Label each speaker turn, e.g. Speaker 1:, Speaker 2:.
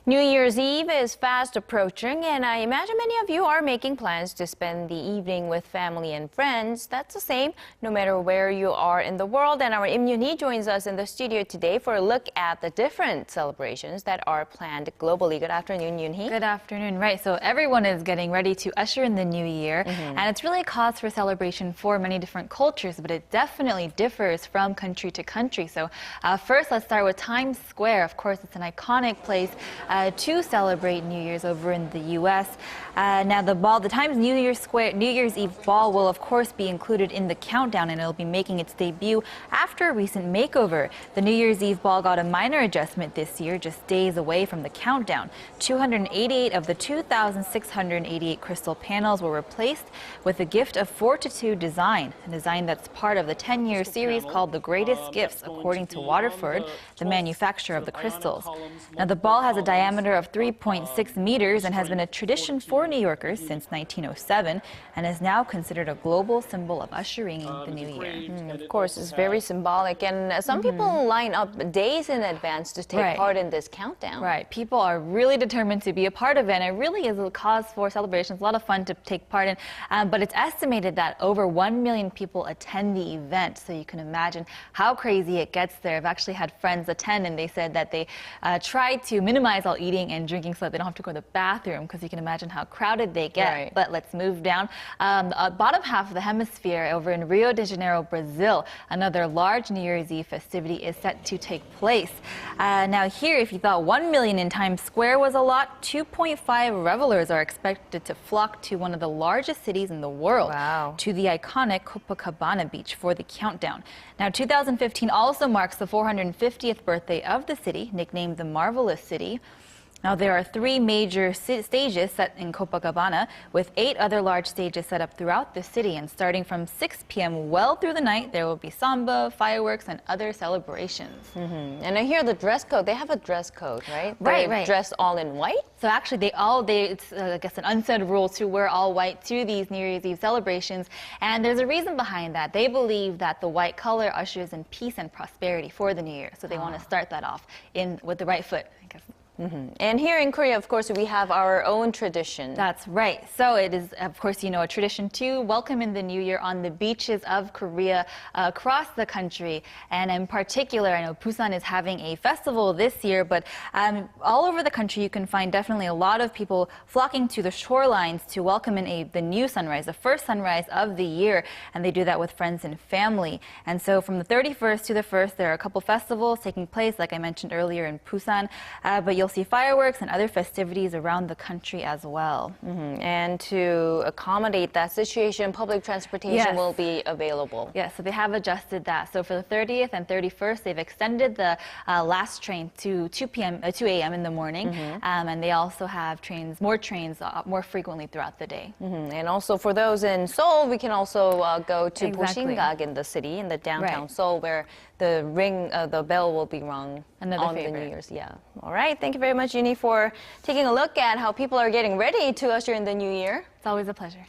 Speaker 1: New Year's Eve is fast approaching, and I imagine many of you are making plans to spend the evening with family and friends. That's the same no matter where you are in the world. And our Yim Yoon-hee joins us in the studio today for a look at the different celebrations that are planned globally. Good afternoon, Yoon-hee.
Speaker 2: Good afternoon. Right, so everyone is getting ready to usher in the new year, and it's really a cause for celebration for many different cultures, but it definitely differs from country to country. So first, let's start with Times Square. Of course, it's an iconic place to celebrate New Year's over in the U.S. Now, the Times New Year's Eve ball will, of course, be included in the countdown, and it'll be making its debut after a recent makeover. The New Year's Eve ball got a minor adjustment this year, just days away from the countdown. 288 of the 2,688 crystal panels were replaced with a gift of Fortitude design, a design that's part of the 10-year series called The Greatest Gifts, according to Waterford, the manufacturer of the crystals. Now, the ball has a diameter of 3.6 meters and has been a tradition for New Yorkers since 1907 and is now considered a global symbol of ushering in the new year.
Speaker 1: Of course, it's very symbolic, and some people line up days in advance to take part in this countdown.
Speaker 2: Right. People are really determined to be a part of it, and it really is a cause for celebrations. A lot of fun to take part in, but it's estimated that over 1 million people attend the event, so you can imagine how crazy it gets there. I've actually had friends attend, and they said that they try to minimize all eating and drinking so that they don't have to go to the bathroom, because you can imagine how crowded they get.
Speaker 1: Right.
Speaker 2: But let's move down. The bottom half of the hemisphere over in Rio de Janeiro, Brazil, another large New Year's Eve festivity is set to take place. Now here, if you thought 1 million in Times Square was a lot, 2.5 revelers are expected to flock to one of the largest cities in the world, to the iconic Copacabana beach for the countdown. Now, 2015 also marks the 450th birthday of the city, nicknamed the Marvelous City. Now, there are 3 major stages set in Copacabana, with 8 other large stages set up throughout the city. And starting from 6 p.m. well through the night, there will be samba, fireworks, and other celebrations.
Speaker 1: And I hear the dress code. They have a dress code, right?
Speaker 2: Right.
Speaker 1: Dressed all in white?
Speaker 2: So actually, it's, I guess, an unsaid rule to wear all white to these New Year's Eve celebrations. And there's a reason behind that. They believe that the white color ushers in peace and prosperity for the new year. So they want to start that off with the right foot, I guess.
Speaker 1: And here in Korea, of course, we have our own tradition.
Speaker 2: That's right. So it is, of course, a tradition to welcome in the new year on the beaches of Korea across the country. And in particular, I know Busan is having a festival this year, but all over the country, you can find definitely a lot of people flocking to the shorelines to welcome in the new sunrise, the first sunrise of the year. And they do that with friends and family. And so from the 31st to the 1st, there are a couple festivals taking place, like I mentioned earlier, in Busan. But you'll see fireworks and other festivities around the country as well.
Speaker 1: And to accommodate that situation, public transportation will be available.
Speaker 2: Yes, so they have adjusted that. So for the 30th and 31st, they've extended the last train to 2 a.m. in the morning. And they also have more trains more frequently throughout the day.
Speaker 1: And also for those in Seoul, we can also go to Bosinggak in the city, in the downtown Seoul, where the bell will be rung on the New Year's. All right. Thank you very much, Yoon-hee, for taking a look at how people are getting ready to usher in the new year.
Speaker 2: It's always a pleasure.